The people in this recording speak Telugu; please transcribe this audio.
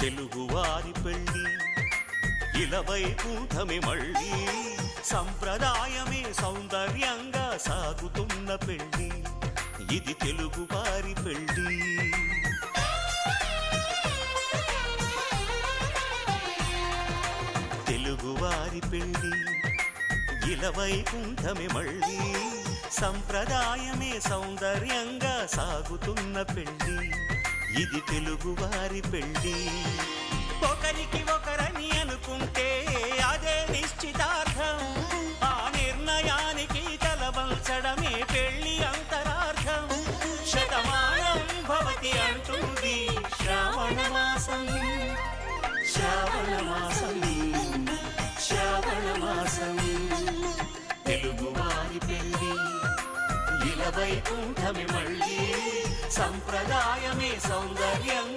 తెలుగువారి పెళ్ళి ఇలవైకుంఠమే మళ్ళీ సంప్రదాయమే సౌందర్యంగా సాగుతున్న పెళ్ళి ఇది తెలుగువారి పెళ్ళి తెలుగువారి పెళ్ళి ఇలవైకుంఠమే మళ్ళీ సంప్రదాయమే సౌందర్యంగా సాగుతున్న పెళ్ళి ఇది తెలుగువారి పెళ్ళి ఒకరికి ఒకరని అనుకుంటే అదే నిశ్చితార్థం ఆ నిర్ణయానికి తలవంచడమే పెళ్ళి అంతరార్థం శతమానం భవతి అంటుంది శ్రావణ మాసం శ్రావణ మాసం శ్రావణ మాసం తెలుగువారి పెళ్ళి ఇలవైకుంఠమే మళ్ళీ సంప్రదాయమే సౌందర్యం